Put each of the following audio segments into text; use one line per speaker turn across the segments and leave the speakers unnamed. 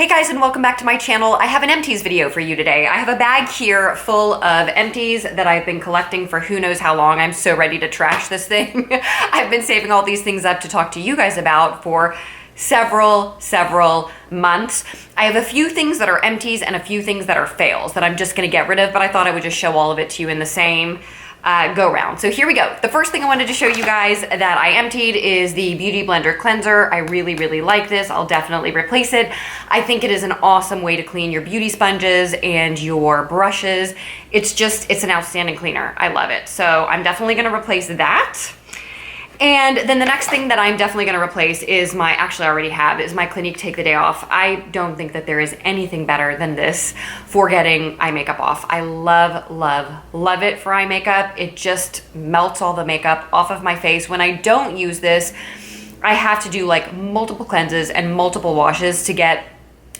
Hey guys, and welcome back to my channel. I have an Empties video for you today. I have a bag here full of Empties that I've been collecting for who knows how long. I'm so ready to trash this thing. I've been saving all these things up to talk to you guys about for several months. I have a few things that are Empties and a few things that are fails that I'm just gonna get rid of, but I thought I would just show all of it to you in the same go round. So here we go. The first thing I wanted to show you guys that I emptied is the Beauty Blender Cleanser. I really like this. I'll definitely replace it. I think it is an awesome way to clean your beauty sponges and your brushes. It's an outstanding cleaner. I love it. So I'm definitely gonna replace that. And then the next thing that I'm definitely gonna replace is actually I already have, is my Clinique Take the Day Off. I don't think that there is anything better than this for getting eye makeup off. I love it for eye makeup. It just melts all the makeup off of my face. When I don't use this, I have to do like multiple cleanses and multiple washes to get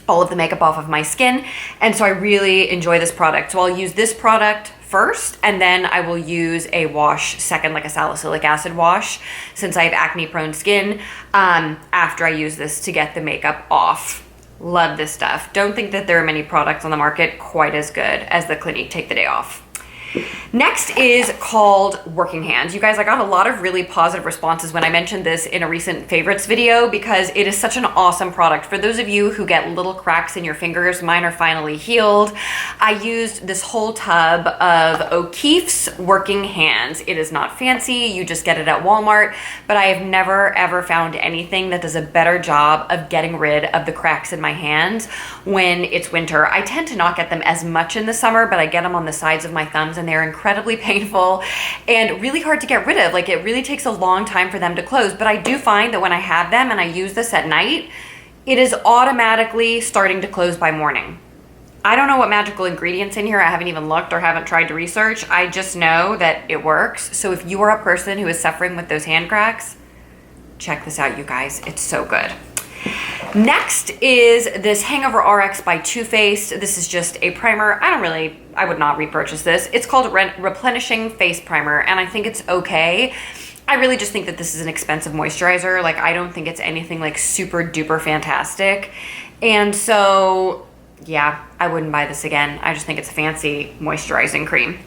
all of the makeup off of my skin. And so I really enjoy this product. So I'll use this product first, and then I will use a wash second, like a salicylic acid wash, since I have acne prone skin, after I use this to get the makeup off. Love this stuff. Don't think that there are many products on the market quite as good as the Clinique Take the Day Off. Next is called Working Hands. You guys, I got a lot of really positive responses when I mentioned this in a recent favorites video because it is such an awesome product. For those of you who get little cracks in your fingers, mine are finally healed. I used this whole tub of O'Keeffe's Working Hands. It is not fancy, you just get it at Walmart, but I have never ever found anything that does a better job of getting rid of the cracks in my hands when it's winter. I tend to not get them as much in the summer, but I get them on the sides of my thumbs and they're incredibly painful and really hard to get rid of. Like, it really takes a long time for them to close, but I do find that when I have them and I use this at night, it is automatically starting to close by morning. I don't know what magical ingredients in here. I haven't even looked or haven't tried to research. I just know that it works. So if you are a person who is suffering with those hand cracks, check this out, you guys. It's so good. Next is this Hangover RX by Too Faced. This is just a primer. I would not repurchase this. It's called Replenishing Face Primer, and I think it's okay. I really just think that this is an expensive moisturizer. Like, I don't think it's anything like super duper fantastic. And so, yeah, I wouldn't buy this again. I just think it's a fancy moisturizing cream.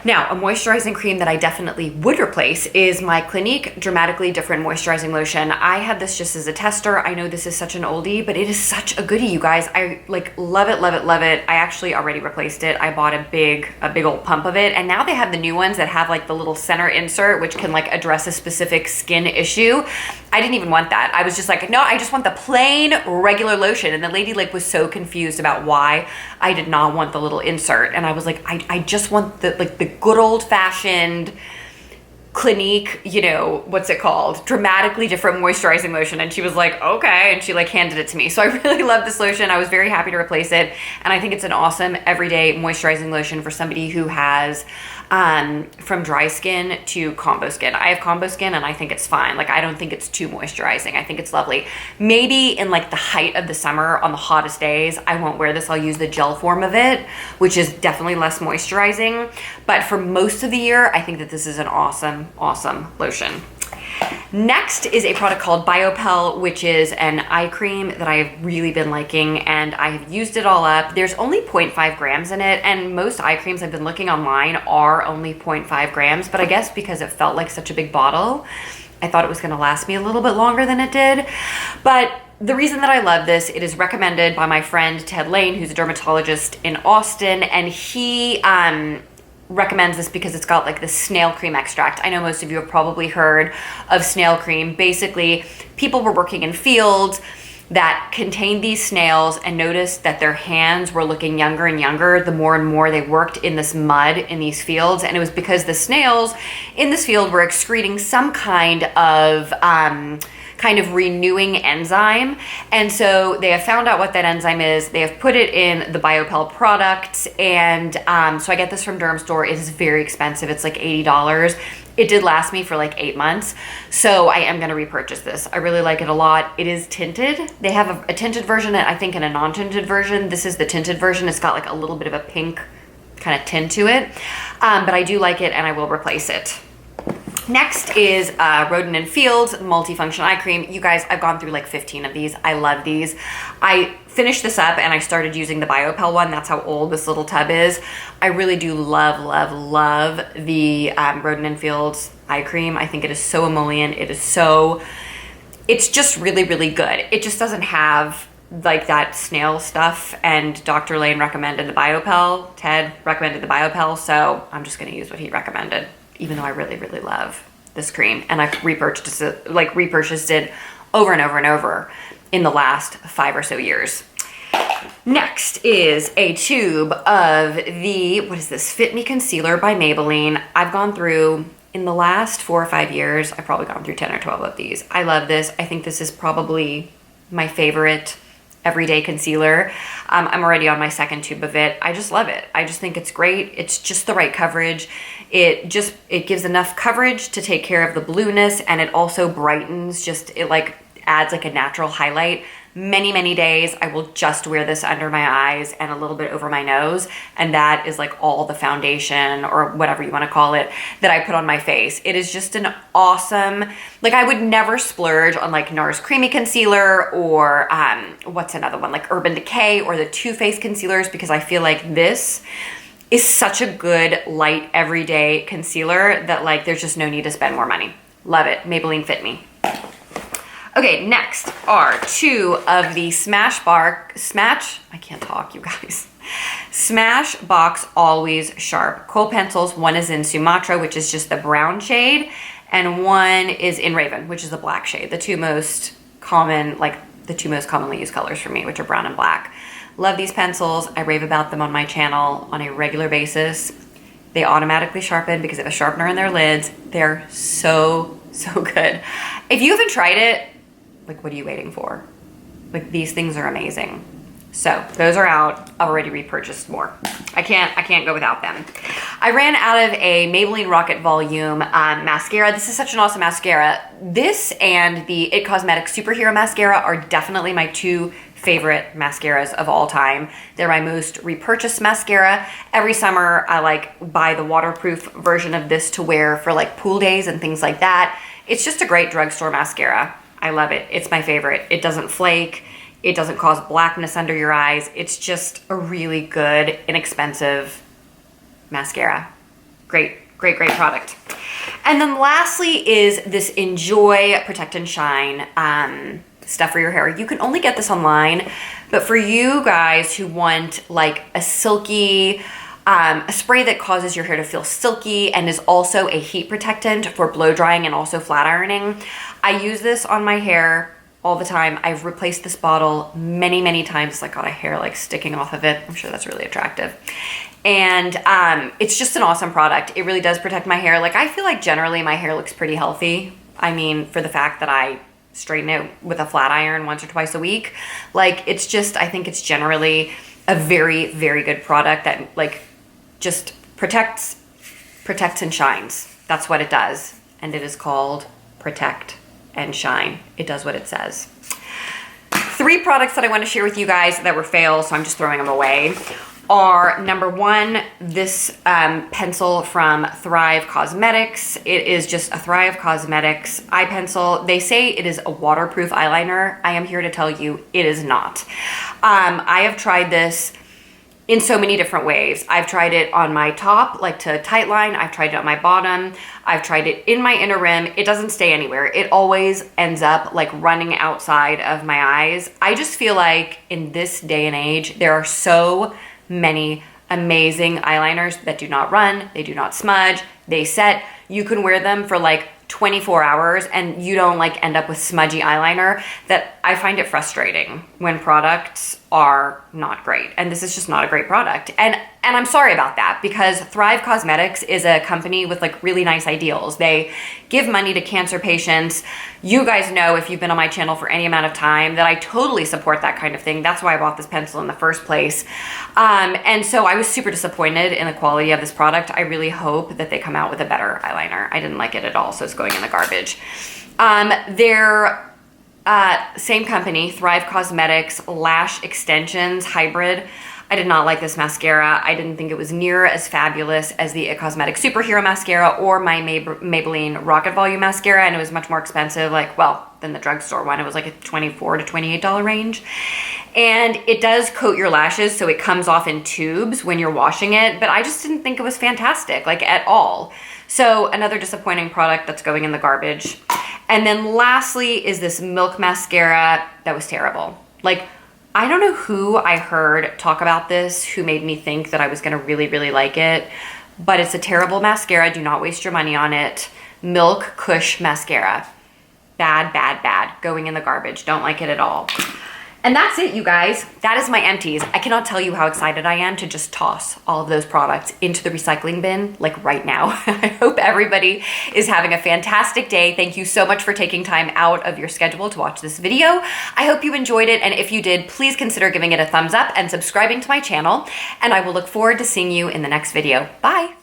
Now, a moisturizing cream that I definitely would replace is my Clinique Dramatically Different Moisturizing Lotion. I had this just as a tester. I know this is such an oldie, but it is such a goodie, you guys. I like love it. I actually already replaced it. I bought a big old pump of it, and now they have the new ones that have like the little center insert, which can like address a specific skin issue. I didn't even want that. I was just like, no, I just want the plain regular lotion. And the lady like was so confused about why I did not want the little insert. And I was like, I just want the good old fashioned Clinique, you know, what's it called? Dramatically Different Moisturizing Lotion. And she was like, okay. And she like handed it to me. So I really love this lotion. I was very happy to replace it. And I think it's an awesome everyday moisturizing lotion for somebody who has from dry skin to combo skin. I have combo skin and I think it's fine. Like, I don't think it's too moisturizing. I think it's lovely. Maybe in like the height of the summer on the hottest days, I won't wear this. I'll use the gel form of it, which is definitely less moisturizing. But for most of the year, I think that this is an awesome lotion. Next is a product called BioPillow, which is an eye cream that I've really been liking, and I've used it all up. There's only 0.5 grams in it, and most eye creams I've been looking online are only 0.5 grams, but I guess because it felt like such a big bottle, I thought it was gonna last me a little bit longer than it did. But the reason that I love this, it is recommended by my friend Ted Lane, who's a dermatologist in Austin, and he recommends this because it's got like the snail cream extract. I know most of you have probably heard of snail cream. Basically, people were working in fields that contained these snails and noticed that their hands were looking younger and younger the more and more they worked in this mud in these fields. And it was because the snails in this field were excreting some kind of renewing enzyme. And so they have found out what that enzyme is. They have put it in the BioPillow product. And so I get this from Derm Store. It is very expensive. It's like $80. It did last me for like 8 months. So I am gonna repurchase this. I really like it a lot. It is tinted. They have a tinted version, I think, and a non-tinted version. This is the tinted version. It's got like a little bit of a pink kind of tint to it. But I do like it and I will replace it. Next is Rodan and Fields Multifunction Eye Cream. You guys, I've gone through like 15 of these. I love these. I finished this up and I started using the BioPillow one. That's how old this little tub is. I really do love, love, love the Rodan and Fields eye cream. I think it is so emollient. It's just really, really good. It just doesn't have like that snail stuff, and Dr. Lane recommended the BioPillow. Ted recommended the BioPillow, so I'm just gonna use what he recommended, even though I really, really love this cream. And I've repurchased it over and over and over in the last 5 or so years. Next is a tube of the, what is this? Fit Me Concealer by Maybelline. I've gone through, in the last 4 or 5 years, I've probably gone through 10 or 12 of these. I love this. I think this is probably my favorite everyday concealer. I'm already on my second tube of it. I just love it. I just think it's great. It's just the right coverage. It gives enough coverage to take care of the blueness, and it also brightens, it like adds like a natural highlight. Many days I will just wear this under my eyes and a little bit over my nose, and that is like all the foundation, or whatever you want to call it, that I put on my face. It is just an awesome, like I would never splurge on like NARS Creamy Concealer or what's another one, like Urban Decay or the Too Faced concealers, because I feel like this is such a good light everyday concealer that like there's just no need to spend more money. Love it. Maybelline Fit Me. Okay, next are 2 of the Smashbox Always Sharp Kohl pencils. One is in Sumatra, which is just the brown shade, and one is in Raven, which is the black shade. The two most commonly used colors for me, which are brown and black. Love these pencils. I rave about them on my channel on a regular basis. They automatically sharpen because they have a sharpener in their lids. They're so good. If you haven't tried it, like, what are you waiting for? Like, these things are amazing. So those are out. I've already repurchased more. I can't go without them. I ran out of a Maybelline Rocket Volume mascara. This is such an awesome mascara. This and the IT Cosmetics Superhero Mascara are definitely my 2 favorite mascaras of all time. They're my most repurchased mascara. Every summer I like buy the waterproof version of this to wear for like pool days and things like that. It's just a great drugstore mascara. I love it. It's my favorite. It doesn't flake. It doesn't cause blackness under your eyes. It's just a really good, inexpensive mascara. Great product. And then lastly is this Enjoy Protect and Shine stuff for your hair. You can only get this online, but for you guys who want like a silky, a spray that causes your hair to feel silky and is also a heat protectant for blow drying and also flat ironing, I use this on my hair all the time. I've replaced this bottle many times. Like, got a hair like sticking off of it. I'm sure that's really attractive. And it's just an awesome product. It really does protect my hair. Like, I feel like generally my hair looks pretty healthy. I mean, for the fact that I straighten it with a flat iron once or twice a week. Like, it's just, I think it's generally a very good product that like just protects and shines. That's what it does. And it is called Protect and Shine. It does what it says. 3 products that I want to share with you guys that were fails, so I'm just throwing them away, are number 1, this pencil from Thrive Cosmetics. It is just a Thrive Cosmetics eye pencil. They say it is a waterproof eyeliner. I am here to tell you it is not. I have tried this in so many different ways. I've tried it on my top, like to tight line. I've tried it on my bottom. I've tried it in my inner rim. It doesn't stay anywhere. It always ends up like running outside of my eyes. I just feel like in this day and age, there are so many amazing eyeliners that do not run, they do not smudge, they set. You can wear them for like 24 hours and you don't like end up with smudgy eyeliner. That I find it frustrating when products are not great, and this is just not a great product. And I'm sorry about that, because Thrive Cosmetics is a company with like really nice ideals. They give money to cancer patients. You guys know, if you've been on my channel for any amount of time, that I totally support that kind of thing. That's why I bought this pencil in the first place. And so I was super disappointed in the quality of this product. I really hope that they come out with a better eyeliner. I didn't like it at all, so it's going in the garbage. Their same company, Thrive Cosmetics Lash Extensions Hybrid. I did not like this mascara. I didn't think it was near as fabulous as the It Cosmetics Superhero Mascara or my Maybelline Rocket Volume Mascara, and it was much more expensive, like, well, than the drugstore one. It was like a $24 to $28 range. And it does coat your lashes, so it comes off in tubes when you're washing it, but I just didn't think it was fantastic, like at all. So another disappointing product that's going in the garbage. And then lastly is this Milk Mascara that was terrible. Like, I don't know who I heard talk about this who made me think that I was gonna really, really like it, but it's a terrible mascara. Do not waste your money on it. Milk Kush Mascara. Bad, bad, bad. Going in the garbage. Don't like it at all. And that's it, you guys. That is my empties. I cannot tell you how excited I am to just toss all of those products into the recycling bin, like right now. I hope everybody is having a fantastic day. Thank you so much for taking time out of your schedule to watch this video. I hope you enjoyed it, and if you did, please consider giving it a thumbs up and subscribing to my channel, and I will look forward to seeing you in the next video. Bye.